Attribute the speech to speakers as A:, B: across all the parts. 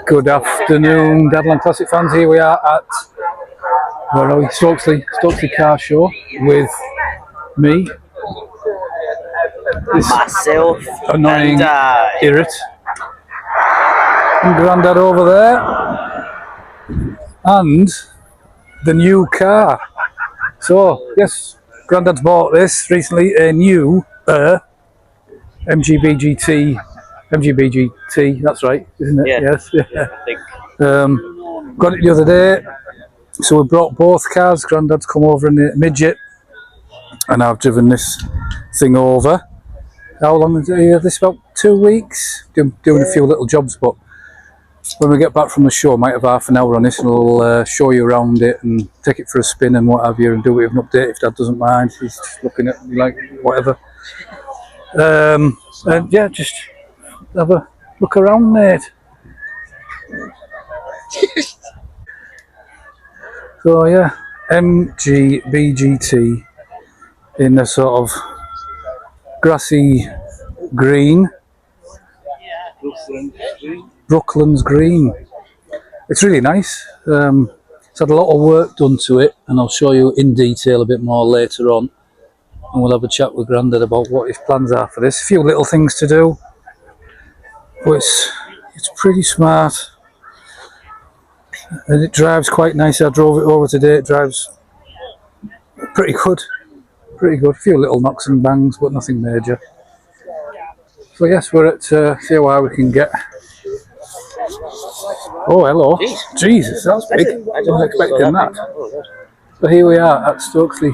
A: Good afternoon, Dadland Classic fans. Here we are at Stokesley Car Show with me, this
B: myself,
A: annoying irrit, and Grandad over there, and the new car. So yes, Grandad's bought this recently, a new MG BGT, that's right, isn't it?
B: Yeah.
A: Yes.
B: Yeah, I think.
A: Got it the other day, so we brought both cars. Grandad's come over in the midget, and I've driven this thing over. How long is it? This about 2 weeks. Doing a few little jobs, but when we get back from the show, I might have half an hour on this, and I'll show you around it and take it for a spin and what have you, and do it with an update if Dad doesn't mind. He's just looking at me like whatever. And yeah, just have a look around, mate. So yeah, MG BGT in a sort of grassy green, Brooklands green. It's really nice. It's had a lot of work done to it, and I'll show you in detail a bit more later on. And we'll have a chat with Grandad about what his plans are for this. A few little things to do, but it's pretty smart, and it drives quite nice. I drove it over today. It drives pretty good, A few little knocks and bangs, but nothing major. So yes, we're at see how high we can get. Oh, hello! Jesus, that's big. I wasn't expecting that. So here we are at Stokesley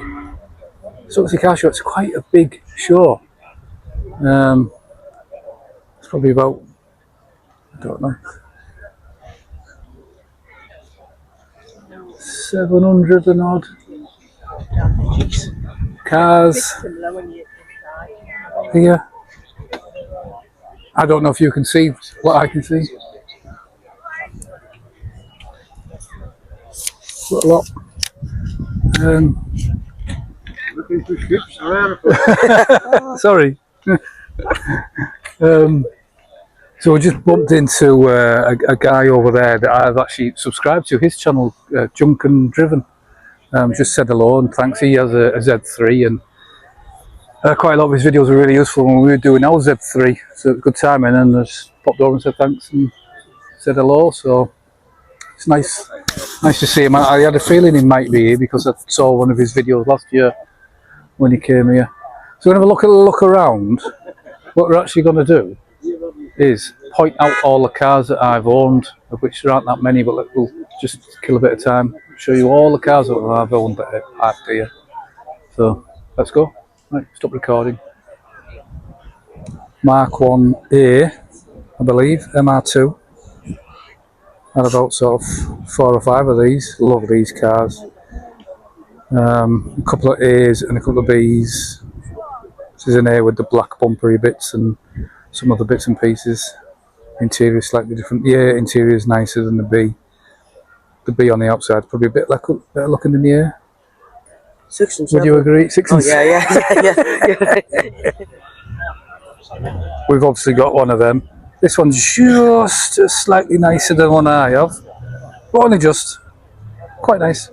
A: Car Show. It's quite a big show. It's probably about, I don't know, 700 and odd cars here. I don't know if you can see what I can see. Quite a lot. Sorry. So we just bumped into a guy over there that I've actually subscribed to his channel, Junk and Driven. Just said hello and thanks. He has a Z3, and quite a lot of his videos were really useful when we were doing our Z3. So it was good timing, and I just popped over and said thanks and said hello. So it's nice to see him. I had a feeling he might be here because I saw one of his videos last year when he came here. So we're going to have a look around. What we're actually going to do is point out all the cars that I've owned, of which there aren't that many, but we'll just kill a bit of time, show you all the cars that I've owned after you. So let's go. Right, stop recording. Mark 1A, I believe, MR2. Had about sort of 4 or 5 of these. Love these cars. A couple of A's and a couple of B's. This is an A with the black bumpery bits and some other bits and pieces. Interior slightly different. Yeah, interior is nicer than the B. The B on the outside probably a bit better looking than the A.
B: 6 and 7.
A: Would you agree? 6 and 7.
B: Yeah.
A: We've obviously got one of them. This one's just slightly nicer than one I have, but only just. Quite nice.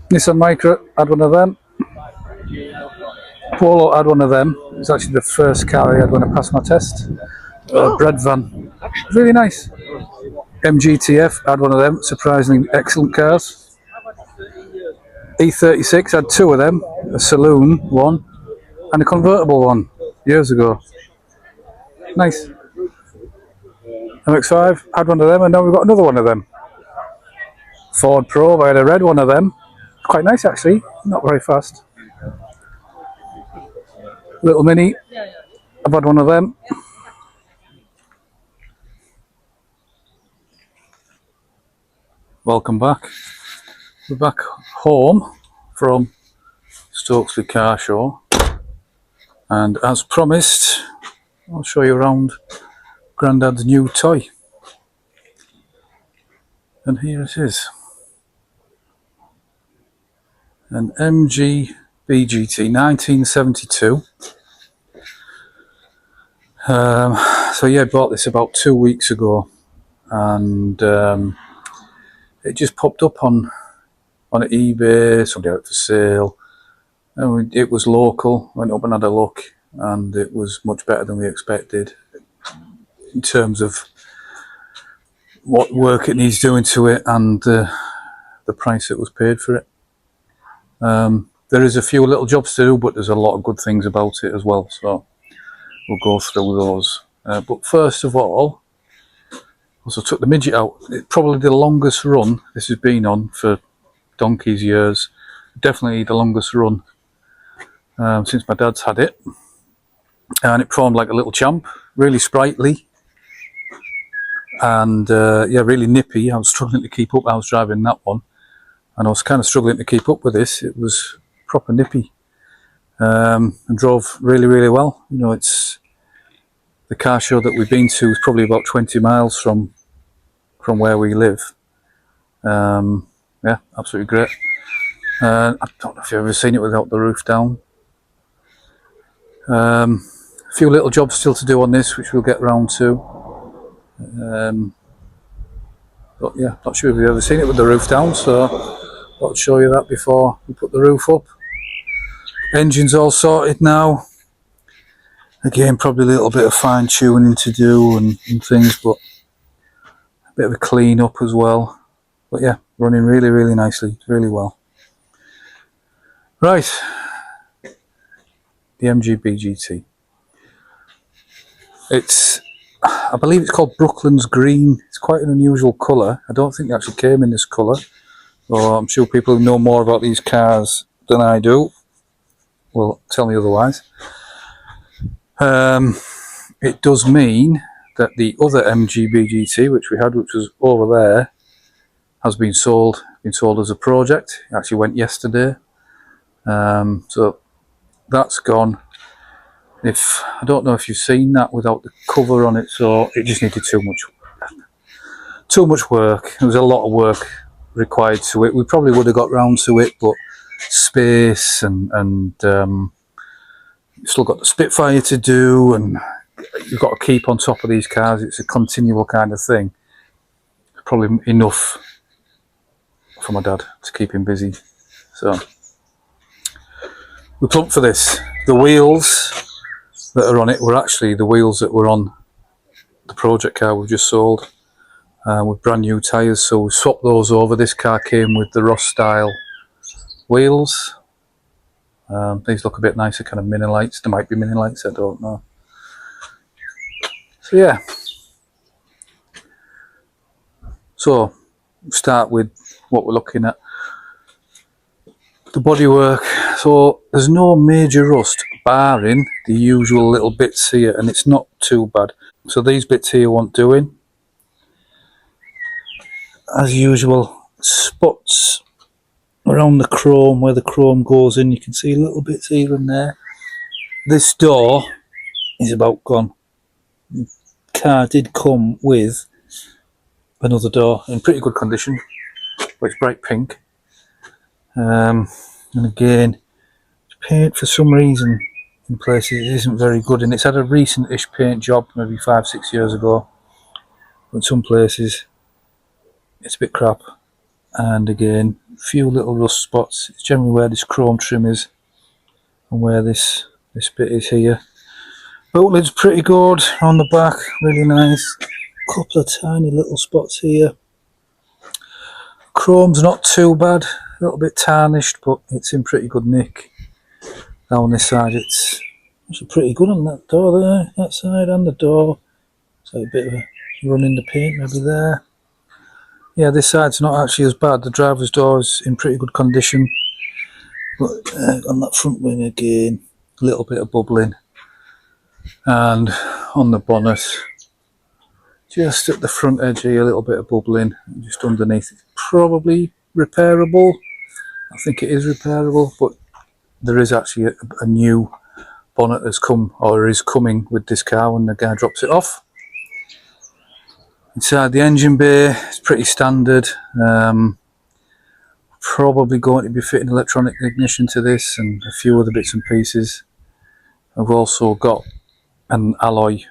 A: Nissan Micra, had one of them. Polo had one of them. It was actually the first car I had when I passed my test. Bread van. Really nice. MGTF had one of them. Surprisingly excellent cars. E36 had 2 of them. A saloon one and a convertible one years ago. Nice. MX5 had one of them, and now we've got another one of them. Ford Probe, I had a red one of them. Quite nice actually, not very fast. Little Mini, I've had one of them. Welcome back. We're back home from Stokesley Car Show, and as promised, I'll show you around Grandad's new toy. And here it is. An MG BGT 1972. So yeah, I bought this about 2 weeks ago, and it just popped up on eBay. Somebody had it for sale, and it was local. Went up and had a look, and it was much better than we expected in terms of what work it needs doing to it and the price that was paid for it. There is a few little jobs to do, but there's a lot of good things about it as well, so we'll go through those. But first of all, also took the midget out. It's probably the longest run this has been on for donkey's years. Definitely the longest run since my dad's had it. And it performed like a little champ, really sprightly. And yeah, really nippy. I was struggling to keep up. I was driving that one, and I was kind of struggling to keep up with this. It was proper nippy, and drove really, really well. You know, it's the car show that we've been to is probably about 20 miles from where we live. Yeah, absolutely great. I don't know if you've ever seen it without the roof down. A few little jobs still to do on this, which we'll get round to. But yeah, not sure if you've ever seen it with the roof down, so I'll show you that before we put the roof up. Engine's all sorted now. Again, probably a little bit of fine tuning to do and things, but a bit of a clean up as well. But yeah, running really, really nicely, really well. Right, the MG BGT. I believe it's called Brooklands Green. It's quite an unusual colour. I don't think it actually came in this colour. So I'm sure people who know more about these cars than I do will tell me otherwise. It does mean that the other MG BGT, which we had, which was over there, has been sold. Been sold as a project. It actually went yesterday. So that's gone. I don't know if you've seen that without the cover on it, so it just needed too much work. There was a lot of work required to it. We probably would have got round to it, but space and you've still got the Spitfire to do, and you've got to keep on top of these cars. It's a continual kind of thing. Probably enough for my dad to keep him busy. So we plumped for this. The wheels that are on it were actually the wheels that were on the project car we've just sold, with brand new tyres, so we swapped those over. This car came with the Ross style wheels. These look a bit nicer, kind of mini lights. There might be mini lights, I don't know. So yeah, so start with what we're looking at. The bodywork, so there's no major rust barring the usual little bits here, and it's not too bad. So these bits here want doing. As usual, spots around the chrome, where the chrome goes in, you can see little bits here and there. This door is about gone. The car did come with another door in pretty good condition, but it's bright pink. And again, paint for some reason in places isn't very good, and it's had a recent-ish paint job, maybe 5-6 years ago. But in some places it's a bit crap, and again, a few little rust spots. It's generally where this chrome trim is and where this bit is here. Boot lid's pretty good on the back, really nice. Couple of tiny little spots here. Chrome's not too bad, a little bit tarnished, but it's in pretty good nick. Down this side, it's pretty good on that door there, that side, and the door. So a bit of a run in the paint maybe there. Yeah, this side's not actually as bad. The driver's door is in pretty good condition, but on that front wing again, a little bit of bubbling. And on the bonnet, just at the front edge here, a little bit of bubbling. Just underneath, it's probably repairable. I think it is repairable, but there is actually a new bonnet that's come, or is coming with this car when the guy drops it off. Inside the engine bay, it's pretty standard. Probably going to be fitting electronic ignition to this and a few other bits and pieces. I've also got an alloy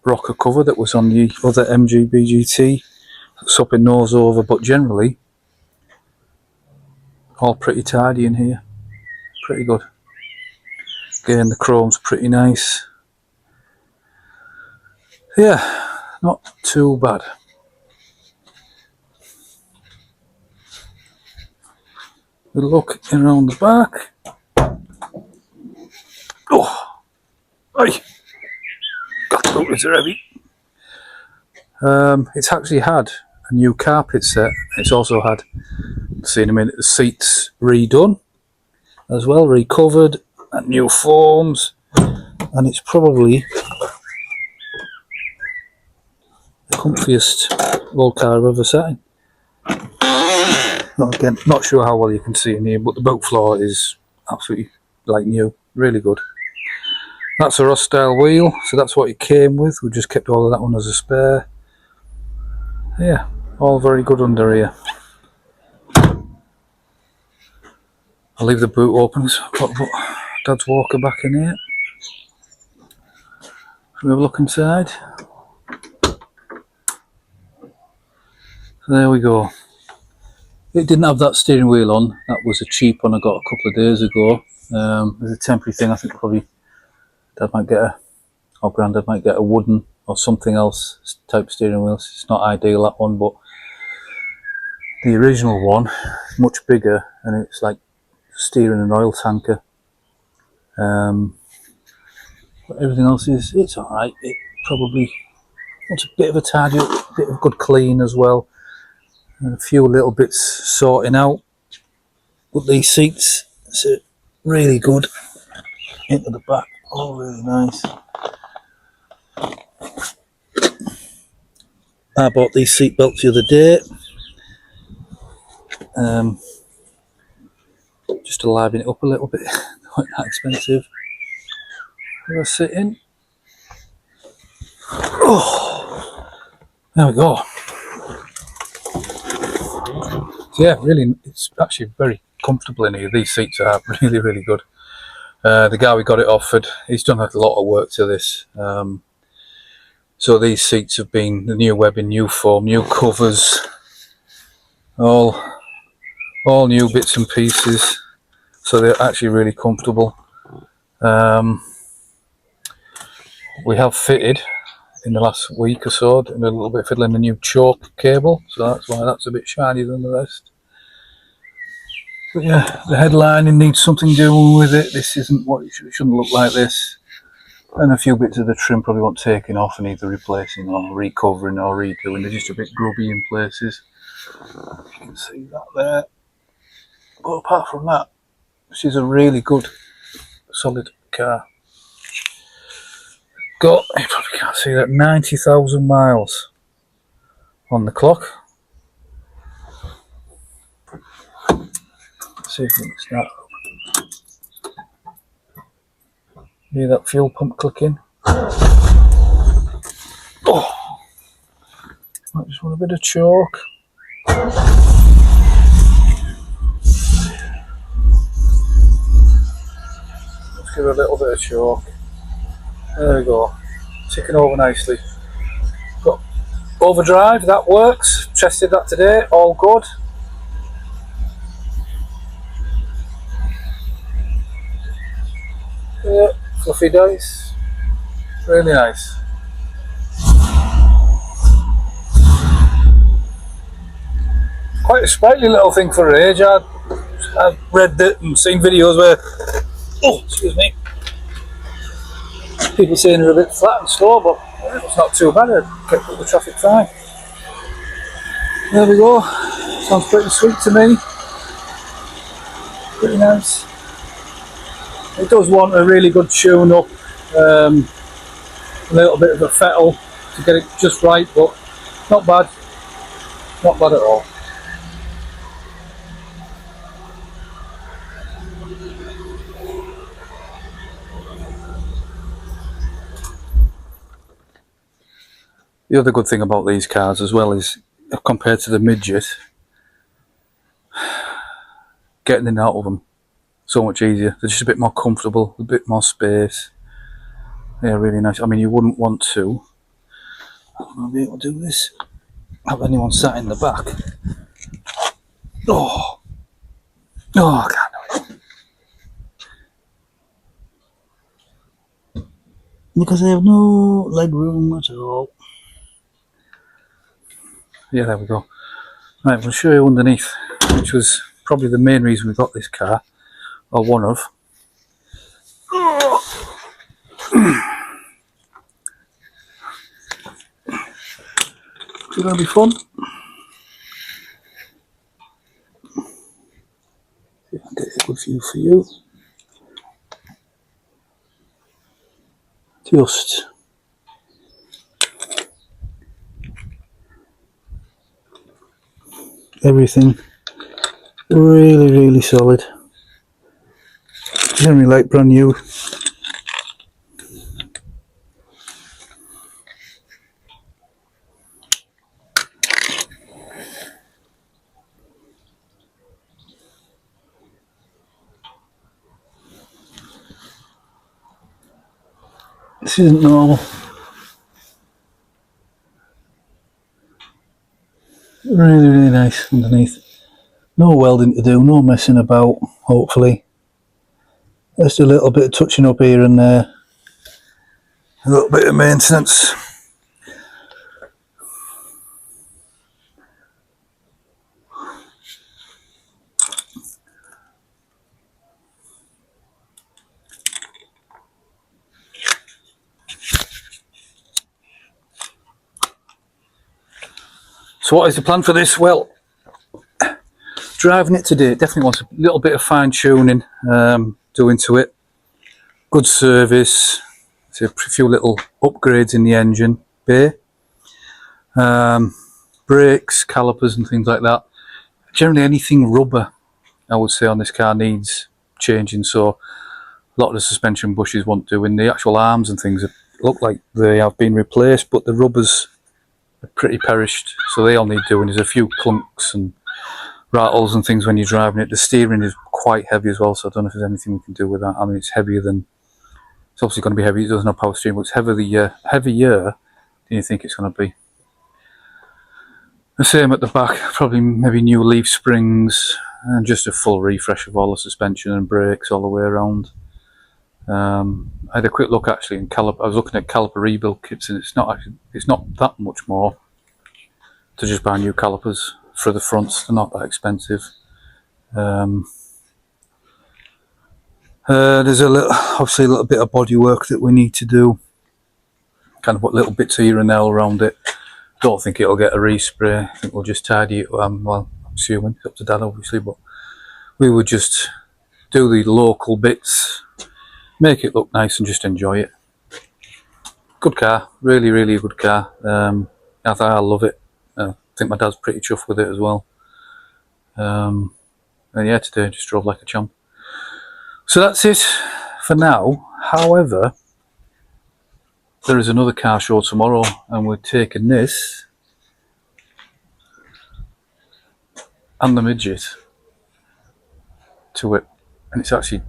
A: rocker cover that was on the other MG BGT. sopping nose over, but generally all pretty tidy in here, pretty good. Again, the chrome's pretty nice. Yeah, not too bad. We look around the back. Oh, hey, got the boot, are heavy. It's actually had a new carpet set. It's also had, see in a minute, the seats redone as well, recovered, and new forms, and it's probably the comfiest old car I've ever sat in. Again, not sure how well you can see in here, but the boot floor is absolutely like new, really good. That's a Ross style wheel, so that's what it came with. We just kept all of that one as a spare. Yeah, all very good under here. I'll leave the boot open, so I've got Dad's walker back in here. We have a look inside. There we go. It didn't have that steering wheel on. That was a cheap one I got a couple of days ago. There's a temporary thing. I think probably Dad might get or Grandad might get a wooden or something else type steering wheel. It's not ideal, that one, but the original one is much bigger and it's like steering an oil tanker. But everything else it's alright. It probably wants a bit of a tidy up, a bit of good clean as well. And a few little bits sorting out. But these seats sit really good into the back, all really nice. I bought these seat belts the other day, just to liven it up a little bit. Not that expensive. We'll sit in. Oh, there we go. So yeah, really, it's actually very comfortable in here. These seats are really, really good. The guy we got it offered, he's done a lot of work to this. So these seats have been the new webbing, new foam, new covers, all new bits and pieces. So they're actually really comfortable. We have fitted in the last week or so, doing a little bit of fiddling the new choke cable, so that's why that's a bit shinier than the rest. But yeah, the headlining needs something doing with it. This isn't what it shouldn't look like this. And a few bits of the trim probably want taking off and either replacing or recovering or redoing. They're just a bit grubby in places. You can see that there. But apart from that, this is a really good, solid car. Got, you probably can't see that, 90,000 miles on the clock. Let's see if we can start. Hear that fuel pump clicking? Oh, I just want a bit of choke. Let's give it a little bit of choke. There we go, ticking over nicely. Got overdrive, that works. Tested that today, all good. Yeah, fluffy dice, really nice. Quite a sprightly little thing for her age. I've read that and seen videos where, oh, excuse me, people saying they're a bit flat and slow, but it's not too bad. I kept up the traffic fine. There we go. Sounds pretty sweet to me. Pretty nice. It does want a really good tune up, a little bit of a fettle to get it just right, but not bad. Not bad at all. The other good thing about these cars as well is, compared to the midget, getting in and out of them so much easier. They're just a bit more comfortable, a bit more space. Yeah, really nice. I mean, you wouldn't want to, I don't know, be able to do this. have anyone sat in the back. Oh, I can't do it. Because I have no leg room at all. Yeah, there we go. Right, we'll show you underneath, which was probably the main reason we got this car, or one of. It's going to be fun. See if I can get a good view for you. Just everything really solid. Generally like brand new. This isn't normal. Really nice underneath. No welding to do, no messing about, hopefully. Just a little bit of touching up here and there. A little bit of maintenance. So what is the plan for this? Well, driving it today definitely wants a little bit of fine tuning doing to it. Good service. So a few little upgrades in the engine bay. Brakes, calipers and things like that. Generally anything rubber, I would say, on this car needs changing. So a lot of the suspension bushes won't do, and the actual arms and things look like they have been replaced, but the rubbers are pretty perished, so they all need doing. There's a few clunks and rattles and things when you're driving it. The steering is quite heavy as well, so I don't know if there's anything we can do with that. I mean, it's heavier than, it's obviously going to be heavy, it doesn't have power steering, but it's heavier than you think it's going to be. The same at the back, probably maybe new leaf springs and just a full refresh of all the suspension and brakes all the way around. I had a quick look actually in caliper. I was looking at caliper rebuild kits, and it's not that much more to just buy new calipers for the fronts. They're not that expensive. There's obviously a little bit of body work that we need to do. Kind of put little bits here and there around it. Don't think it'll get a respray. I think we'll just tidy it. Well, I'm assuming it's up to Dad obviously, but we would just do the local bits, make it look nice, and just enjoy it. Good car, really good car. I love it. I think my dad's pretty chuffed with it as well. And yeah, today just drove like a champ. So that's it for now. However, there is another car show tomorrow, and we're taking this and the midget to it, and it's actually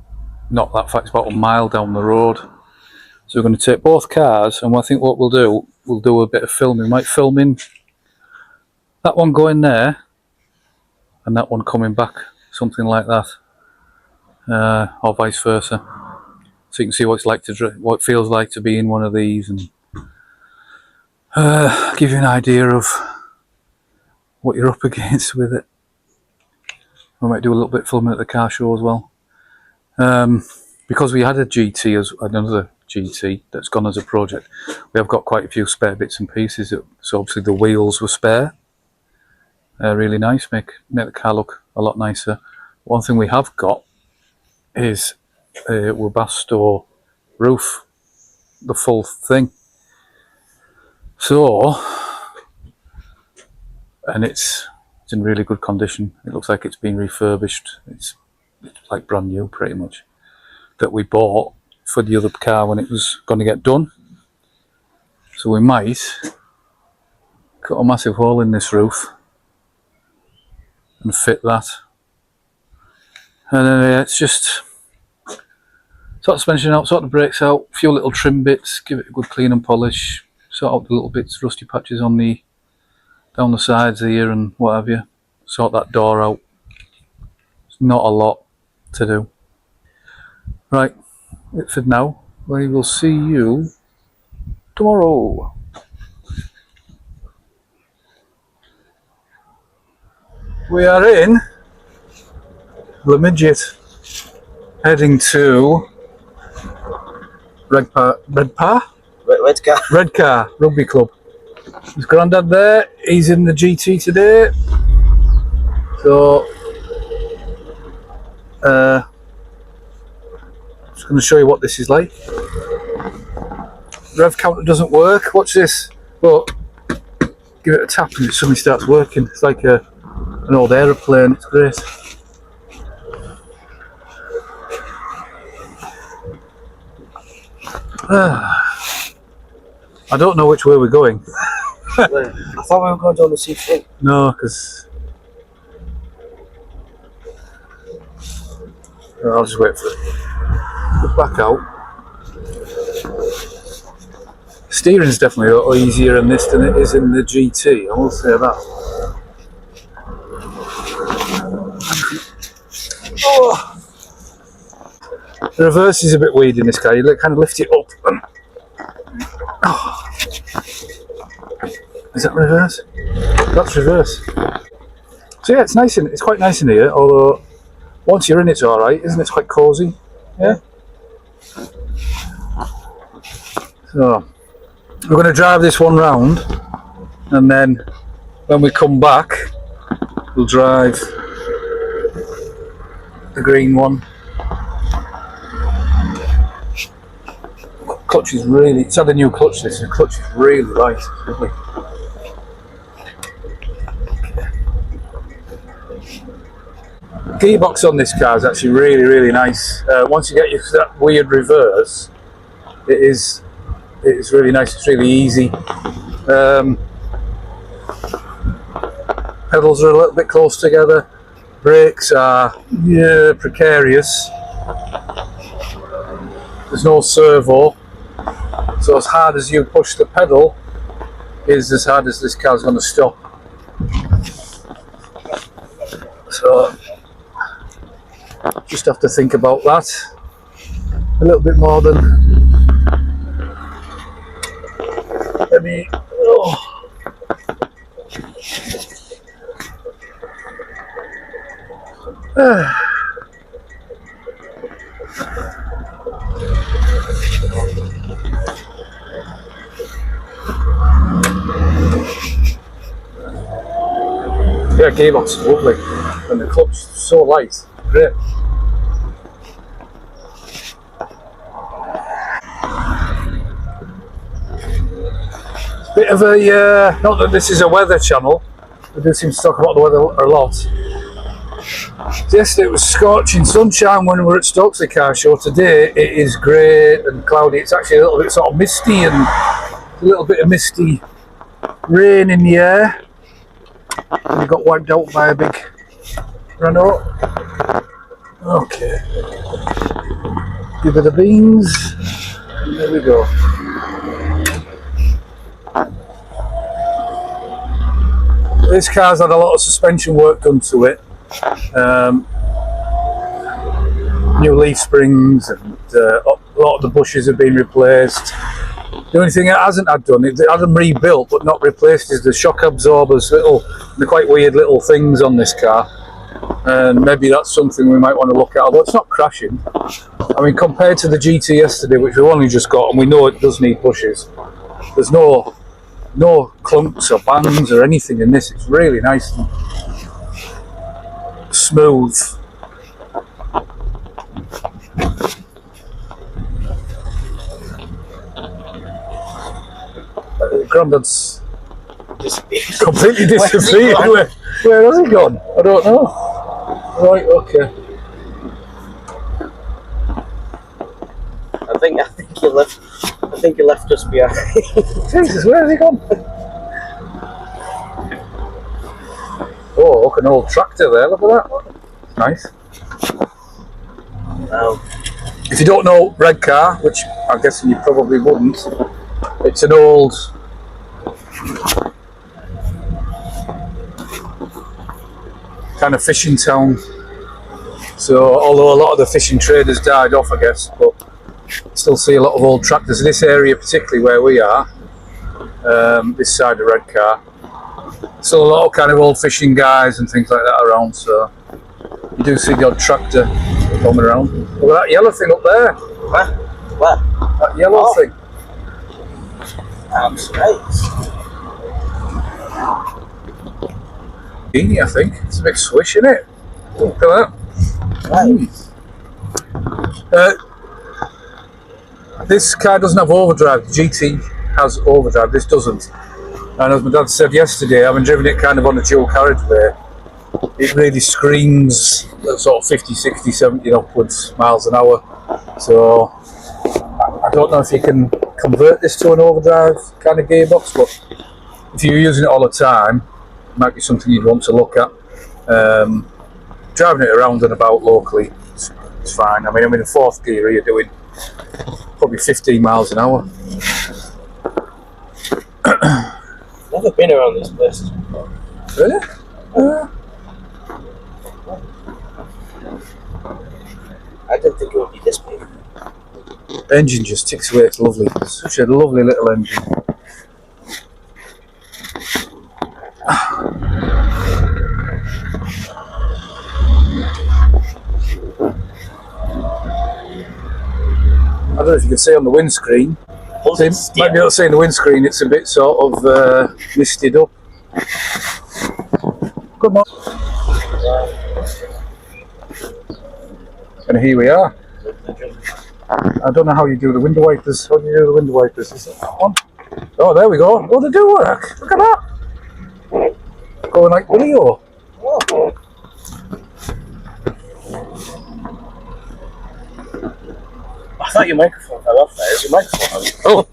A: not that far, it's about a mile down the road. So we're going to take both cars, and I think what we'll do a bit of filming. We might film in that one going there and that one coming back, something like that, or vice versa, so you can see what it's like what it feels like to be in one of these, and give you an idea of what you're up against with it. We might do a little bit of filming at the car show as well, because we had a GT as another GT that's gone as a project. We have got quite a few spare bits and pieces, so obviously the wheels were spare. Really nice, make the car look a lot nicer. One thing we have got is a Webasto roof, the full thing. So, and it's in really good condition. It looks like it's been refurbished. It's like brand new pretty much, that we bought for the other car when it was going to get done. So we might cut a massive hole in this roof and fit that, and then it's just sort the suspension out, sort the brakes out, a few little trim bits, give it a good clean and polish, sort out the little bits, rusty patches on the down the sides here and what have you. Sort that door out. It's not a lot to do. Right, that's it for now. We will see you tomorrow. We are in the Midget, heading to Red Car Rugby Club. There's Grandad there. He's in the GT today. So, just going to show you what this is like. Rev counter doesn't work. Watch this. But give it a tap and it suddenly starts working. It's like an old aeroplane. It's great. I don't know which way we're going.
B: I thought we were going down the seafront.
A: No, because I'll just wait for it. Look back out. Steering's definitely a lot easier in this than it is in the GT. I will say that. Oh. The reverse is a bit weird in this car. You kind of lift it up. And, oh. Is that reverse? That's reverse. So yeah, it's quite nice in here. Although once you're in, it's all right, isn't it? It's quite cosy. Yeah. So we're going to drive this one round, and then when we come back, we'll drive the green one. Clutch is really, it's had a new clutch this, and the clutch is really light, it's lovely. Gearbox on this car is actually really, really nice. Once you get used to that weird reverse, it is really nice, it's really easy. Pedals are a little bit close together. Brakes are precarious. There's no servo. So as hard as you push the pedal is as hard as this car's going to stop. So just have to think about that a little bit more than maybe. Yeah, gearbox is lovely, and the clutch is so light, great. Bit of a, not that this is a weather channel, we do seem to talk about the weather a lot. Yesterday it was scorching sunshine when we were at Stokesley car show. Today it is grey and cloudy. It's actually a little bit sort of misty, and a little bit of misty rain in the air. And we got wiped out by a big Renault. Okay. Give it the beans. And there we go. This car's had a lot of suspension work done to it. New leaf springs, and a lot of the bushes have been replaced. The only thing it hasn't had done, it had them rebuilt but not replaced, is the shock absorbers. They're quite weird little things on this car, and maybe that's something we might want to look at, although it's not crashing. I mean, compared to the GT yesterday, which we've only just got, and we know it does need bushes, there's no clunks or bangs or anything in this. It's really nice and smooth. Grandad's completely disappeared. Where has he gone? I don't know. Right, okay.
B: I think he left. I think he left us behind.
A: Jesus, where has he gone? Oh, look, an old tractor there. Look at that. Nice. If you don't know Red Car, which I'm guessing you probably wouldn't, it's an old kind of fishing town. So although a lot of the fishing traders died off, I guess, but still see a lot of old tractors. This area, particularly where we are, this side of Redcar, still a lot of kind of old fishing guys and things like that around. So you do see the odd tractor coming around. Look at that yellow thing up there.
B: Where?
A: That yellow thing.
B: That's nice.
A: I think it's a bit swish, isn't it? Look at that.
B: Nice.
A: This car doesn't have overdrive. The GT has overdrive. This doesn't. And as my dad said yesterday, having driven it kind of on a dual carriageway, it really screams sort of 50, 60, 70 upwards miles an hour. So I don't know if you can convert this to an overdrive kind of gearbox, but if you're using it all the time, it might be something you'd want to look at. Driving it around and about locally, it's fine. I mean, I'm in fourth gear, you're doing probably 15 miles an hour.
B: Never been around this place.
A: Really?
B: I didn't think it would be this big.
A: Engine just ticks away, it's lovely. It's such a lovely little engine. I don't know if you can see on the windscreen. Might be able to see on the windscreen, it's a bit sort of misted up. Come on. And here we are. I don't know how you do the window wipers. How do you do the window wipers? Is it that one? Oh, there we go. Oh, they do work. Look at that. Going like video.
B: Oh. I thought your microphone fell off there. Is your microphone on?
A: Oh.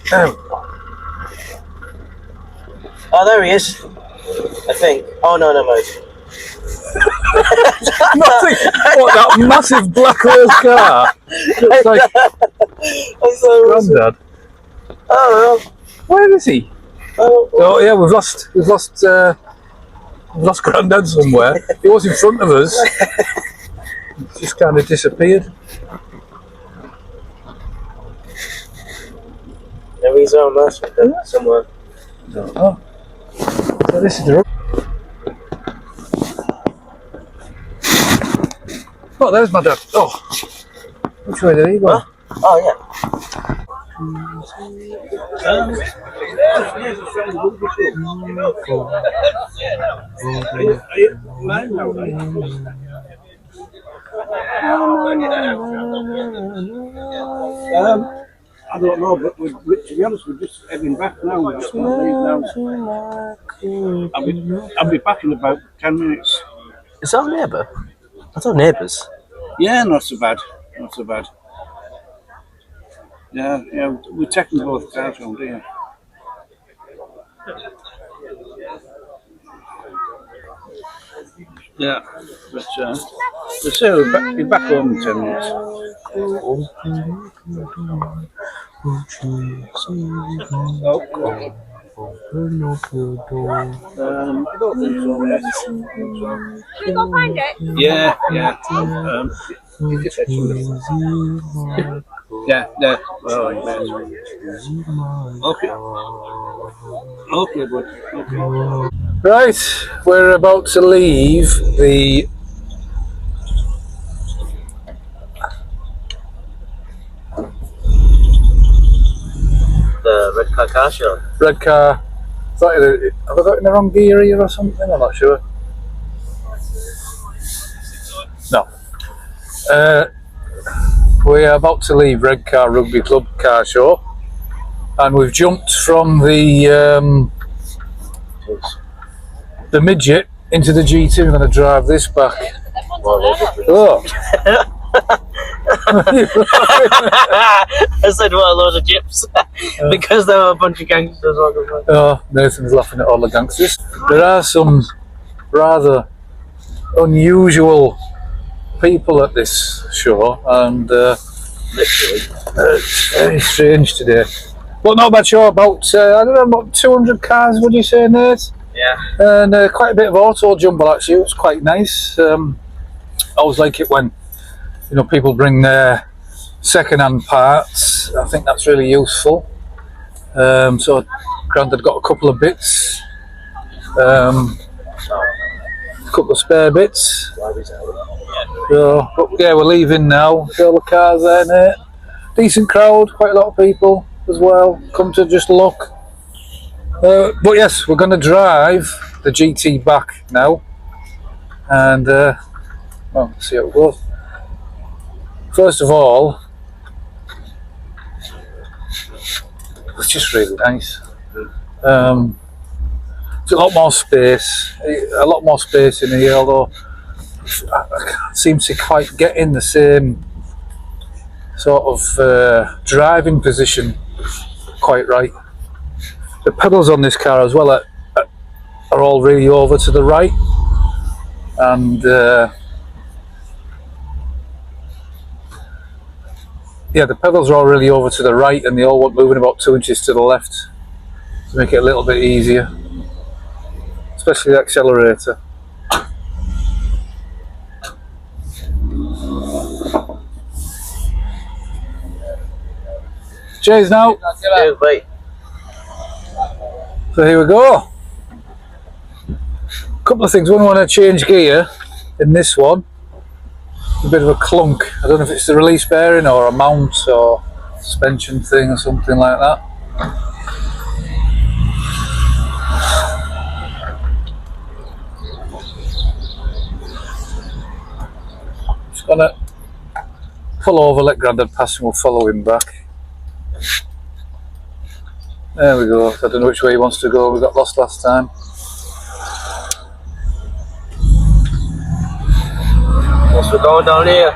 A: There we go.
B: Oh, there he is. I think. Oh, no.
A: Nothing. What, that massive black old car? Looks like Grandad.
B: Oh,
A: Where is he? Oh yeah, we've lost Grandad somewhere. He was in front of us. He's just kind of disappeared.
B: there he's on there somewhere.
A: Oh. So this is the road. Oh, there's my dad. Oh, which way did he go?
B: Huh? Oh, yeah.
C: I don't know, but to be honest, we're just heading back now. We're just going to leave now. I'll be back in about 10 minutes.
B: Is that our neighbour? I thought neighbours.
C: Yeah, not so bad. Not so bad. Yeah, we're taking both cars around here. Yeah, but we'll say we'll be back home in 10 minutes. I don't think so.
D: Can we go find it?
C: Yeah. You just said something. Yeah. Oh, okay, bud. Okay.
A: Right, we're about to leave the
B: Redcar car show.
A: Redcar. Have I got in the wrong gear here or something? I'm not sure. No. We are about to leave Redcar Rugby Club car show, and we've jumped from the midget into the GT. We're going to drive this back. Oh.
B: I said, what a load of gyps. Because there were a bunch of gangsters walking around.
A: Oh, Nathan's laughing at all the gangsters. There are some rather unusual people at this show, and
B: Literally.
A: It's very strange today. But not bad show, about, I don't know, about 200 cars, would you say, Nate?
B: Yeah.
A: And quite a bit of auto jumble, actually. It was quite nice. I always like it when, you know, people bring their second-hand parts. I think that's really useful. So Grandad got a couple of bits, a couple of spare bits. So, but yeah, we're leaving now. See all the cars there, Nate. Decent crowd, quite a lot of people as well. Come to just look. But yes, we're going to drive the GT back now, and well, see how it goes. First of all, it's just really nice. It's a lot more space in here, although I can't seem to quite get in the same sort of driving position quite right. The pedals on this car as well are all really over to the right, and yeah, the pedals are all really over to the right, and they all want moving about 2 inches to the left to make it a little bit easier, especially the accelerator. Cheers now.
B: Cheers, mate.
A: So here we go. Couple of things. One, I want to change gear in this one. A bit of a clunk. I don't know if it's the release bearing or a mount or suspension thing or something like that. Just gonna pull over, let Grandad pass, and we'll follow him back. There we go. I don't know which way he wants to go. We got lost last time.
B: Yes, we're going down here.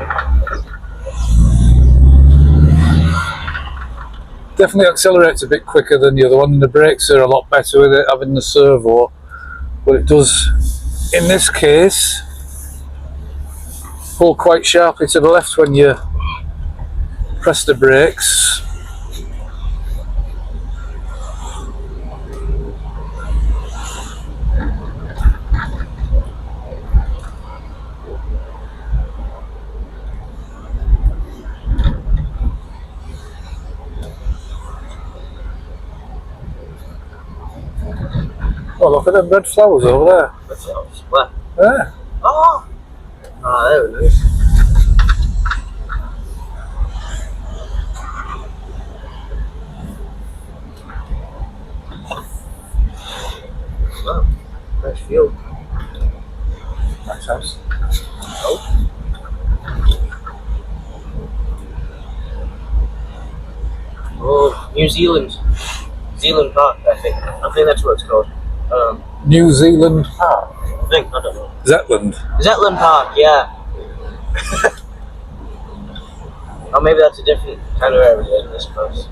A: Definitely accelerates a bit quicker than the other one, and the brakes are a lot better with it having the servo. But it does, in this case, pull quite sharply to the left when you press the brakes. Oh, look at them red flowers over there.
B: What's else? What?
A: There.
B: Oh! Oh, there it is. Wow, nice view.
A: Nice house.
B: Oh. Oh, New Zealand. Zealand Park, I think. I think that's what it's called.
A: New Zealand Park.
B: I think, I don't know.
A: Zetland.
B: Zetland Park, yeah. Or maybe that's a different kind of area, I suppose.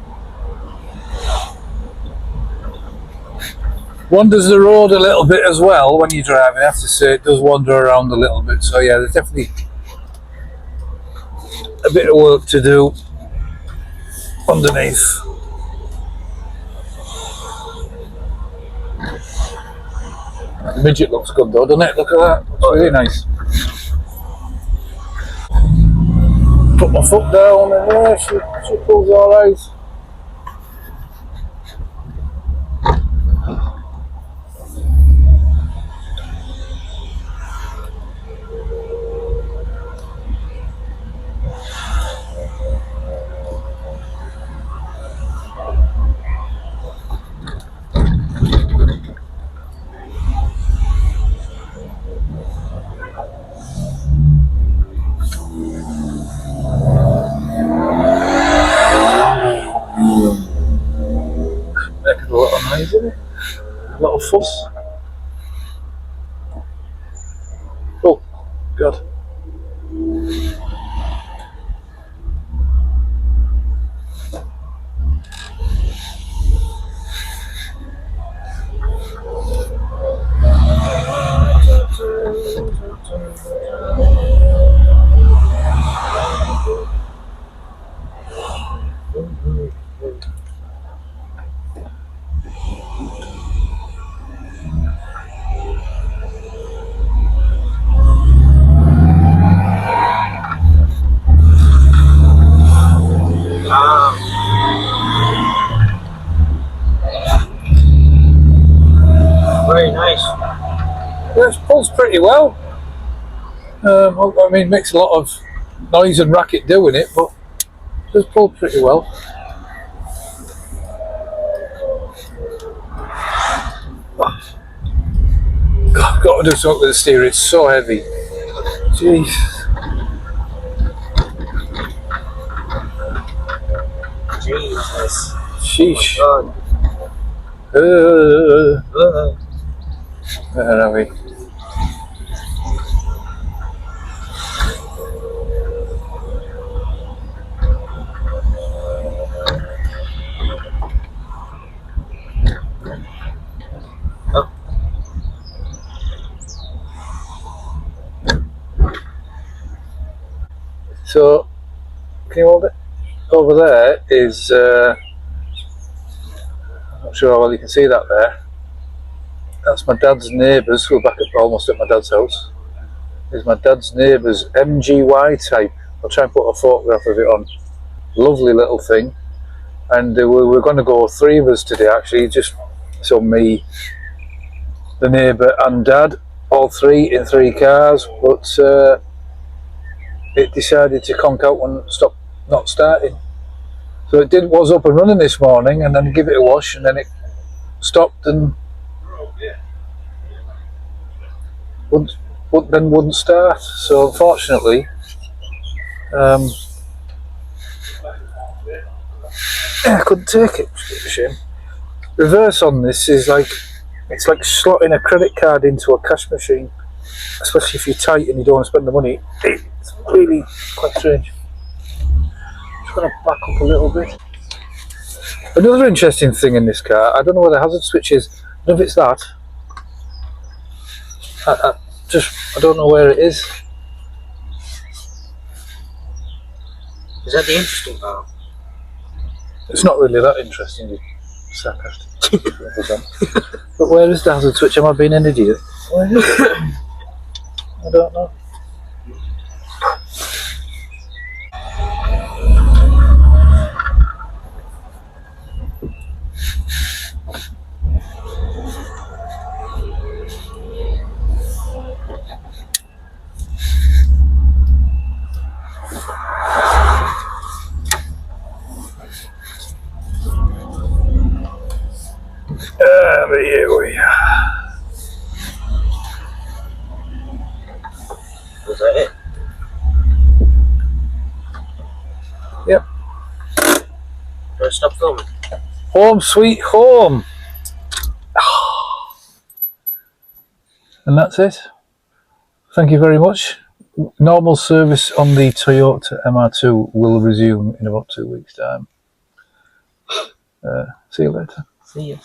A: Wanders the road a little bit as well when you're driving. I have to say, it does wander around a little bit. So yeah, there's definitely a bit of work to do underneath. The midget looks good though, doesn't it? Look at that. It's really nice. Put my foot down and yeah, she pulls alright. Making a lot of noise, isn't it? A lot of fuss. Oh, God. pulls pretty well. I mean, makes a lot of noise and racket doing it, but it does pull pretty well. God, I've got to do something with the steer, it's so heavy. Jeez.
B: Jesus.
A: Sheesh.
B: God.
A: Where are we?
B: Oh.
A: So, can you hold it? Over there is, I'm not sure how well you can see that there. That's my dad's neighbours. We're back at almost at my dad's house. Is my dad's neighbour's MGY type. I'll try and put a photograph of it on. Lovely little thing. And we're going to go 3 of us today actually. Just so me, the neighbour and dad, all 3 in 3 cars. But it decided to conk out and stop not starting. So it was up and running this morning, and then give it a wash, and then it stopped and wouldn't start. So unfortunately, I couldn't take it. It's a shame. Reverse on this is like, it's like slotting a credit card into a cash machine, especially if you're tight and you don't want to spend the money. It's really quite strange. Just going to back up a little bit. Another interesting thing in this car, I don't know where the hazard switch is. I don't know if it's that. I don't know where it is.
B: Is that the interesting part?
A: It's not really that interesting, you sarcastic. But where is the hazard switch? Am I being an idiot? Where is it? I don't know. Here we are.
B: Was that it?
A: Yep.
B: Do I stop filming?
A: Home sweet home. And that's it. Thank you very much. Normal service on the Toyota MR2 will resume in about 2 weeks' time. See you later.
B: See ya.